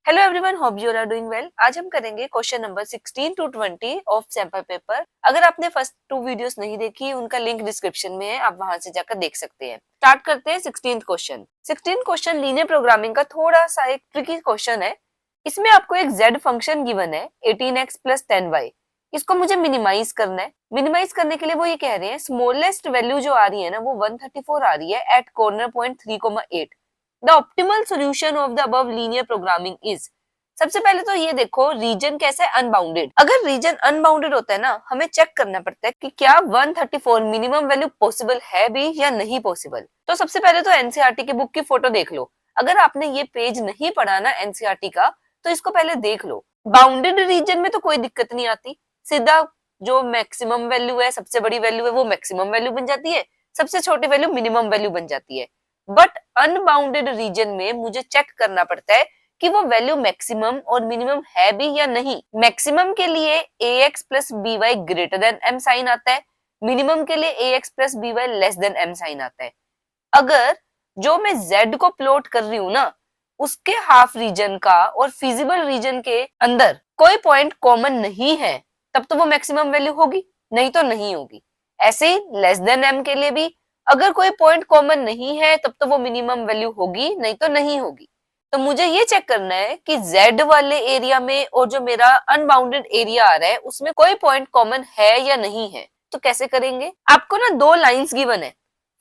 Hello everyone, hope you are doing well. आज हम करेंगे question number 16 to 20 of sample paper. अगर आपने फर्स्ट 2 वीडियोस नहीं देखी, उनका लिंक डिस्क्रिप्शन में है, आप वहां से जाकर देख सकते हैं। स्टार्ट करते हैं 16th question. 16th question linear programming का थोड़ा सा एक ट्रिकी क्वेश्चन है। इसमें आपको एक z फंक्शन गिवन है 18x प्लस 10y। इसको मुझे मिनिमाइज करना है। मिनिमाइज करने के लिए वो ये कह रहे हैं स्मॉलेस्ट वैल्यू जो आ रही है ना, वो 134 आ रही है at corner point 3,8। The optimal solution of the above linear programming is. सबसे पहले तो ये देखो रीजन कैसे अनबाउंडेड। अगर रीजन अनबाउंडेड होता है ना, हमें चेक करना पड़ता है कि क्या 134 मिनिमम वैल्यू पॉसिबल है भी या नहीं पॉसिबल। तो सबसे पहले तो एनसीईआरटी की बुक की फोटो देख लो। अगर आपने ये पेज नहीं पढ़ा ना एनसीईआरटी का, तो इसको पहले देख लो। बाउंडेड रीजन में तो कोई दिक्कत नहीं आती, सीधा जो मैक्सिमम वैल्यू है, सबसे बड़ी वैल्यू है, वो मैक्सिमम वैल्यू बन जाती है, सबसे छोटी वैल्यू मिनिमम वैल्यू बन जाती है। बट अनबाउंडेड रीजन में मुझे चेक करना पड़ता है कि वो वैल्यू मैक्सिमम और मिनिमम है भी या नहीं। मैक्सिमम के लिए ax plus b y greater than m sign आता है, मिनिमम के लिए ax plus b y less than m sign आता है। अगर जो मैं z को प्लॉट कर रही हूँ ना, उसके हाफ रीजन का और फिजिबल रीजन के अंदर कोई पॉइंट कॉमन नहीं है, तब तो वो मैक्सिमम वैल्यू होगी, नहीं तो नहीं होगी। ऐसे ही लेस देन m के लिए भी अगर कोई पॉइंट कॉमन नहीं है, तब तो वो मिनिमम वैल्यू होगी, नहीं तो नहीं होगी। तो मुझे ये चेक करना है कि z वाले एरिया में और जो मेरा अनबाउंडेड एरिया आ रहा है उसमें कोई पॉइंट कॉमन है या नहीं है। तो कैसे करेंगे? आपको ना दो लाइंस गिवन है,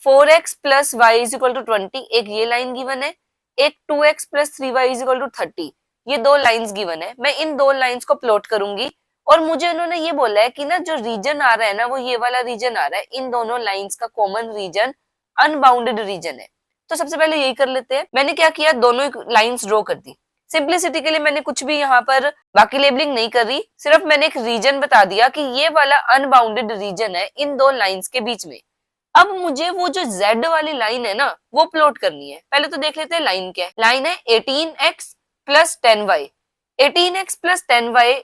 4x plus y is equal to 20, एक ये लाइन गिवन है, एक 2x plus 3y is equal to 30। ये दो लाइंस गिवन है। मैं इन दो लाइंस को प्लॉट करूंगी और मुझे उन्होंने ये बोला है कि ना जो रीजन आ रहा है ना, वो ये वाला रीजन आ रहा है। इन दोनों लाइंस का कॉमन रीजन अनबाउंडेड रीजन है। तो सबसे पहले यही कर लेते हैं। मैंने क्या किया, दोनों लाइंस ड्रॉ कर दी। सिंप्लिसिटी के लिए मैंने कुछ भी यहाँ पर बाकी लेबलिंग नहीं कर रही, सिर्फ मैंने एक रीजन बता दिया कि ये वाला अनबाउंडेड रीजन है इन दो लाइंस के बीच में। अब मुझे वो जो z वाली लाइन है ना, वो प्लॉट करनी है। पहले तो देख लेते हैं लाइन क्या है। लाइन है 18x plus 10y। 18x plus 10y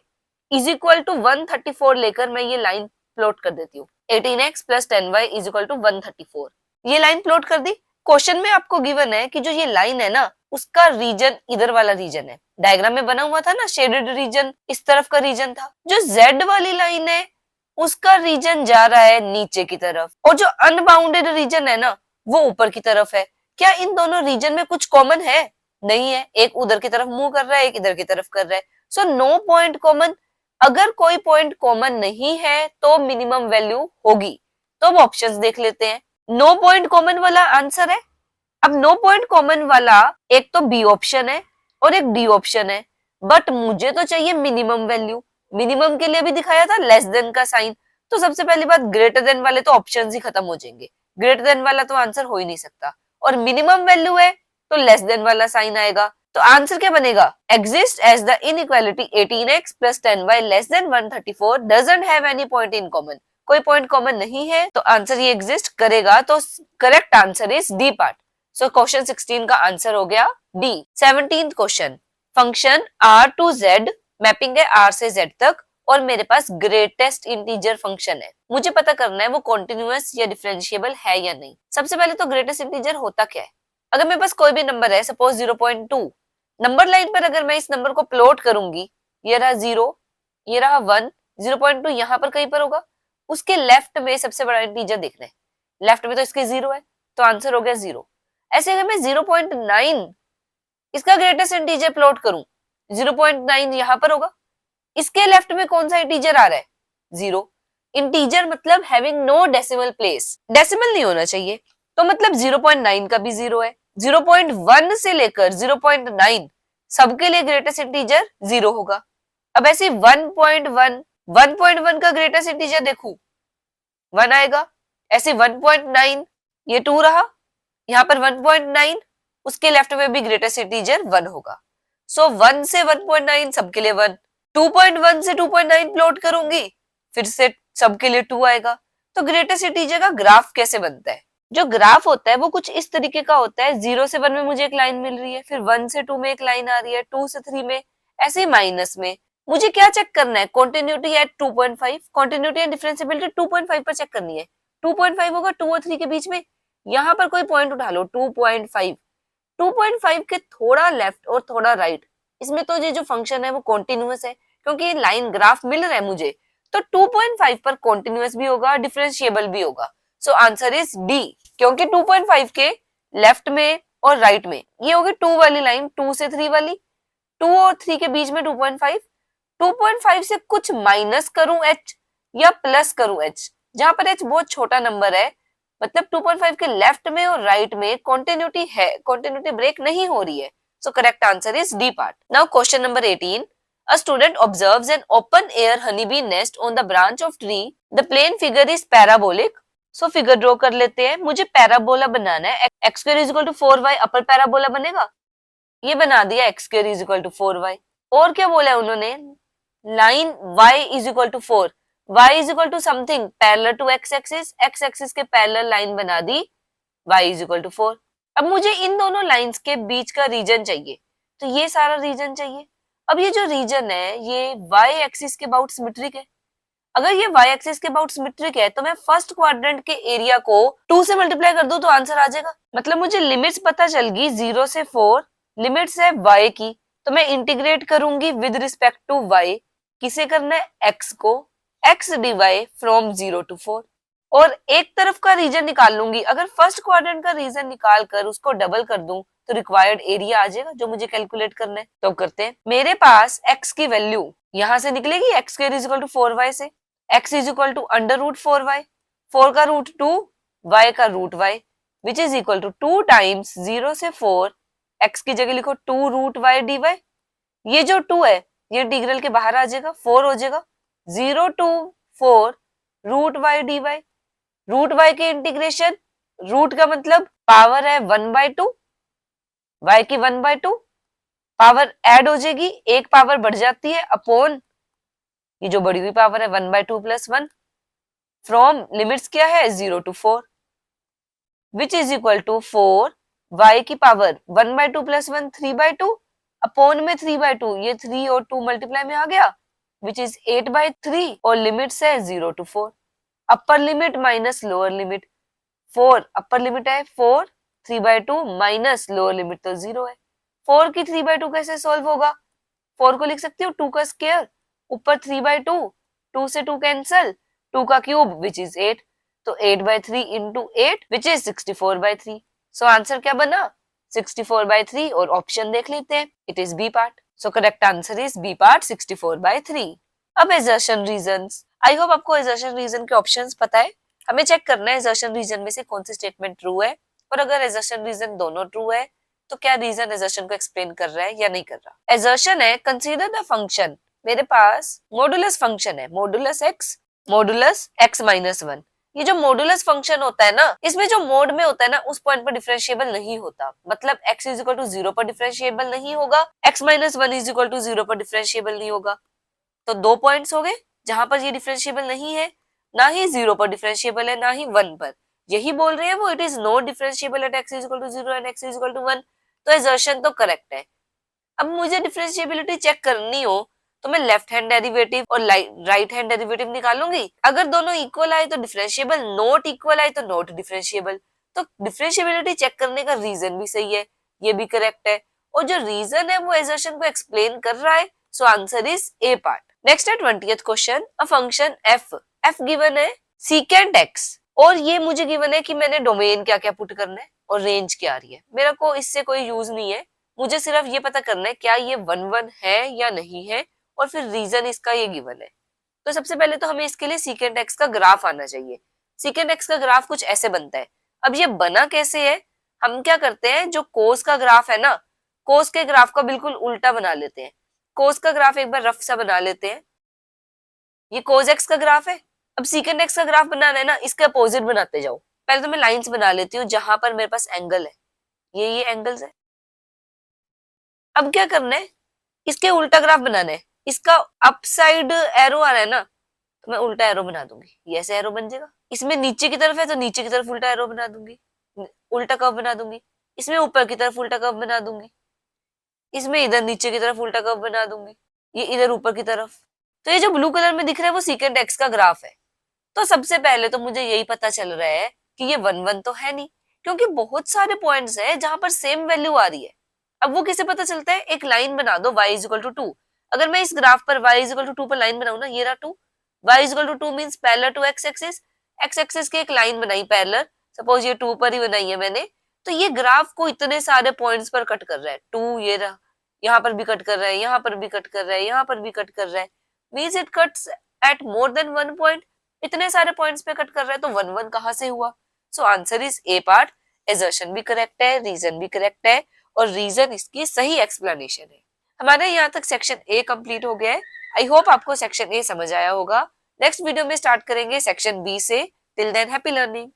is equal to 134 लेकर मैं ये लाइन प्लॉट कर देती हूँ। 18x plus 10y is equal to 134। ये लाइन प्लॉट कर दी। क्वेश्चन में आपको गिवन है कि जो ये लाइन है ना, उसका रीजन इधर वाला रीजन है। डायग्राम में बना हुआ था ना, शेडेड रीजन इस तरफ का रीजन था। जो z वाली लाइन है उसका रीजन जा रहा है नीचे की तरफ, और जो अनबाउंडेड रीजन है ना, वो ऊपर की तरफ है। क्या इन दोनों रीजन में कुछ कॉमन है? नहीं है। एक उधर की तरफ मूव कर रहा है, एक इधर की तरफ कर रहा है। So no point common. अगर कोई पॉइंट कॉमन नहीं है तो मिनिमम वैल्यू होगी। तो अब ऑप्शंस देख लेते हैं। नो पॉइंट कॉमन वाला आंसर है। अब नो पॉइंट कॉमन वाला एक तो बी ऑप्शन है और एक डी ऑप्शन है, बट मुझे तो चाहिए मिनिमम वैल्यू। मिनिमम के लिए भी दिखाया था लेस देन का साइन। तो सबसे पहली बात, ग्रेटर देन वाले तो ऑप्शंस ही खत्म हो जाएंगे। ग्रेटर देन वाला तो आंसर हो ही नहीं सकता, और मिनिमम वैल्यू है तो लेस देन वाला साइन आएगा। तो आंसर क्या बनेगा? Exist as the inequality 18x plus 10y less than 134 doesn't have any point in common. कोई पॉइंट कॉमन नहीं है तो आंसर ये एग्जिस्ट करेगा। तो correct answer is D part. So question 16 का आंसर हो गया D. 17th question, function r to z, mapping है r से z तक, और मेरे पास ग्रेटेस्ट इंटीजर फंक्शन है। मुझे पता करना है वो कॉन्टिन्यूअस या डिफरेंशिएबल है या नहीं। सबसे पहले तो ग्रेटेस्ट इंटीजर होता क्या है? अगर मेरे पास कोई भी नंबर है, सपोज 0.2, नंबर लाइन पर अगर मैं इस नंबर को प्लॉट करूंगी, ये रहा 0, ये रहा 1, 0.2 यहाँ पर कहीं पर होगा। उसके लेफ्ट में सबसे बड़ा इंटीजर देखना है। लेफ्ट में तो इसके 0 है, तो आंसर हो गया 0। ऐसे अगर मैं 0.9 इसका ग्रेटेस्ट इंटीजर प्लॉट करूं, 0.9 यहाँ पर होगा। इसके लेफ्ट में कौन सा इंटीजर आ रहा है? 0। इंटीजर मतलब having no decimal place, decimal नहीं होना चाहिए। तो मतलब 0.9 का भी 0 है। 0.1 से लेकर 0.9 सबके लिए ग्रेटेस्ट इंटीजर 0 होगा। अब ऐसे 1.1, 1.1 का ग्रेटेस्ट इंटीजर देखूं, 1 आएगा। ऐसे 1.9, ये 2 रहा, यहाँ पर 1.9, उसके लेफ्ट में भी ग्रेटेस्ट इंटीजर 1 होगा। सो 1 से 1.9 सबके लिए 1। 2.1 से 2.9 प्लॉट करूंगी, फिर से सबके लिए 2 आएगा। तो ग्रेटेस्ट इंटीजर का ग्राफ कैसे बनता है? जो ग्राफ होता है वो कुछ इस तरीके का होता है। 0 से 1 में मुझे एक लाइन मिल रही है, फिर 1 से 2 में एक लाइन आ रही है, 2 से 3 में, ऐसे ही माइनस में। मुझे क्या चेक करना है? Continuity at 2.5। Continuity and differentiability 2.5 पर चेक करनी है। 2.5 होगा 2 और 3 के बीच में। यहाँ पर कोई पॉइंट उठा लो, 2.5। 2.5 के थोड़ा लेफ्ट और थोड़ा राइट इसमें तो ये जो फंक्शन है वो कॉन्टिन्यूअस है, क्योंकि ये लाइन ग्राफ मिल रहा है मुझे, तो 2.5 पर कॉन्टिन्यूअस भी होगा, डिफरेंशिएबल भी होगा। सो आंसर इज डी, क्योंकि 2.5 के लेफ्ट में और राइट में ये होगी 2 वाली लाइन, 2 से 3 वाली, 2 और 3 के बीच में 2.5, 2.5 से कुछ माइनस करूं h या प्लस करूं h, जहां पर h बहुत छोटा नंबर है, मतलब 2.5 के लेफ्ट में और राइट में कॉन्टिन्यूटी है, कॉन्टिन्यूटी ब्रेक नहीं हो रही है। सो correct answer is D part. Now question number 18, a student observes an open air honeybee nest on the branch of tree, the plane figure is parabolic। So figure draw कर लेते हैं, मुझे parabola बनाना है, x square is equal to 4y, upper parabola बनेगा, ये बना दिया x square is equal to 4y। और क्या बोला है उन्होंने, line y is equal to 4, y is equal to something parallel to x axis, x axis के पैरेलल लाइन बना दी y इज इक्वल टू 4। अब मुझे इन दोनों लाइंस के बीच का रीजन चाहिए, तो ये सारा रीजन चाहिए। अब ये जो रीजन है ये y एक्सिस के अबाउट सिमेट्रिक है, अगर ये y एक्सिस के अबाउट सिमेट्रिक है तो मैं फर्स्ट क्वाड्रेंट के एरिया को 2 से मल्टीप्लाई कर दूं तो आंसर आ जाएगा। मतलब मुझे लिमिट्स पता चल गई 0 से 4, लिमिट्स है y की, तो मैं इंटीग्रेट करूंगी विद रिस्पेक्ट टू y, किसे करना है, x को, x dy फ्रॉम 0 टू 4, और एक तरफ का रीजन निकाल लूंगी। अगर फर्स्ट क्वाड्रेंट का रीजन निकाल कर उसको डबल कर दूं तो रिक्वायर्ड एरिया आ जाएगा जो मुझे कैलकुलेट करना है। तो करते हैं, मेरे पास x की वैल्यू यहां से निकलेगी, x square is equal to 4y से, x is equal to under root 4y, 4 का रूट 2, y का root y, which is equal to 2 times 0 से 4, x की जगह लिखो 2 रूट y dy, ये जो 2 है ये इंटीग्रल के बाहर आ जाएगा, 4 हो जाएगा, 0 to 4 root y dy, root y के इंटीग्रेशन, रूट का मतलब पावर है 1/2, y की 1/2, पावर ऐड हो जाएगी, एक पावर बढ़ जाती है अपॉन ये जो बढ़ी हुई पावर है 1/2 प्लस 1, फ्रॉम लिमिट्स क्या है 0 to 4, which is equal to 4 y की पावर 1/2 प्लस 1 3/2 अपॉन में 3/2, ये 3 और 2 मल्टीप्लाई में आ गया, विच इज 8/3, और लिमिट्स है 0 to 4, upper limit minus lower limit, 4 upper limit है 4, 3/2 माइनस लोअर लिमिट तो 0 है। 4 की 3/2 कैसे सॉल्व होगा, 4 को लिख सकती हूँ 2 का स्क्वायर, ऊपर 3/2, 2 से 2 कैंसल, 2 का क्यूब विच इज 8, तो 8/3 into 8 which is 64/3। So answer क्या बना, 64/3, और ऑप्शन देख लेते हैं, it is B part. So correct answer is B part 64/3। अब एजर्शन रीजंस, आई होप आपको एजर्शन रीजन के ऑप्शंस पता है। हमें चेक करना है एजर्शन रीजन में से कौन सी स्टेटमेंट ट्रू है, और अगर एजर्शन रीजन दोनों ट्रू है तो क्या रीजन एजर्शन को एक्सप्लेन कर रहा है या नहीं कर रहा। एजर्शन है, कंसीडर द फंक्शन, मेरे पास मॉडुलस फंक्शन है, मॉडुलस x माइनस 1। ये जो मॉडुलस फंक्शन होता है ना, इसमें जो मोड में होता है ना उस पॉइंट पर डिफरेंशिएबल नहीं होता, मतलब x इज इक्वल टू 0 पर डिफरेंशिएबल नहीं होगा, x minus 1 is equal to 0 पर डिफरेंशिएबल नहीं होगा। तो 2 पॉइंट्स हो गए जहां पर ये डिफरेंशिएबल नहीं है, ना ही 0 पर डिफरेंशिएबल है, ना ही 1 पर, यही बोल रहे हैं वो, it is not differentiable at x is equal to 0 and x is equal to 1, तो एजर्शन तो करेक्ट है। अब मुझे डिफरेंशिएबिलिटी चेक करनी हो तो मैं लेफ्ट हैंड डेरिवेटिव और राइट हैंड डेरिवेटिव निकालूंगी, अगर दोनों इक्वल आए तो डिफरेंशिएबल, नॉट इक्वल आए तो नॉट डिफरेंशिएबल। तो डिफरेंशिएबिलिटी चेक करने का रीजन भी सही है, ये भी करेक्ट है, और जो रीजन है वो एजर्शन को एक्सप्लेन कर रहा है, so answer is a part. Next है 20th question, a function f given है secant x, और ये मुझे गिवन है कि मैंने डोमेन क्या क्या पुट करना है और रेंज क्या आ रही है, मेरा को इससे कोई यूज नहीं है, मुझे सिर्फ ये पता करना है क्या ये 1 है या नहीं है, और फिर रीजन इसका ये गिवन है। तो सबसे पहले तो हमें इसके लिए secant x का ग्राफ आना चाहिए। secant x का ग्राफ कुछ ऐसे बनता है। अब ये बना कैसे है, हम क्या करते हैं, जो कोस का ग्राफ है ना, कोस के ग्राफ का बिल्कुल उल्टा बना लेते हैं। कोस का ग्राफ एक बार रफ सा बना लेते हैं, ये कोस x का ग्राफ है। अब secant x का ग्राफ बनाना है ना, इसके अपोजिट बनाते जाओ। पहले तो मैं लाइंस बना लेती हूँ जहां पर मेरे पास एंगल है, ये एंगल्स है। अब क्या करना है, इसके उल्टा ग्राफ बनाना है, इसका अपसाइड एरो आ रहा है ना, तो मैं उल्टा एरो बना दूंगी, ये ऐसे एरो बन जाएगा। इसमें नीचे की तरफ है तो नीचे की तरफ उल्टा एरो बना दूंगी, उल्टा कर्व बना दूंगी। इसमें ऊपर की तरफ उल्टा कर्व बना दूंगी, इसमें इधर नीचे की तरफ उल्टा कर्व बना दूंगी, ये इधर ऊपर की तरफ। तो ये जो ब्लू कलर में दिख रहा है वो secant x का ग्राफ है। तो सबसे पहले तो मुझे यही पता चल रहा है कि ये 1 1 तो है नहीं, क्योंकि बहुत सारे पॉइंट्स है जहां पर सेम वैल्यू आ रही है। अब वो किसे पता चलता है, एक लाइन बना दो y इज इक्वल टू 2। अगर मैं इस ग्राफ पर y इज इक्वल टू 2 पर लाइन बनाऊं ना, ये रहा 2, y is equal to 2 means parallel to x axis, x axis की एक लाइन बनाई पैरेलल, सपोज ये 2 पर ही बनाई है मैंने, तो ये ग्राफ को इतने सारे पॉइंट्स पर कट कर रहा है। 2 ये रहा, यहाँ पर भी कट कर रहा है, यहाँ पर भी कट कर रहा है, यहाँ पर भी कट कर रहा है, means it cuts at more than 1 point. इतने सारे पॉइंट्स पे कट कर रहा है, तो 1 1 कहां से हुआ? So answer is a part. Assertion भी करेक्ट है, रीजन भी करेक्ट है, और रीजन इसकी सही एक्सप्लेनेशन है। हमारे यहाँ तक सेक्शन ए कंप्लीट हो गया है। आई होप आपको सेक्शन ए समझ आया होगा। नेक्स्ट वीडियो में स्टार्ट करेंगे सेक्शन बी से। Till than happy learning.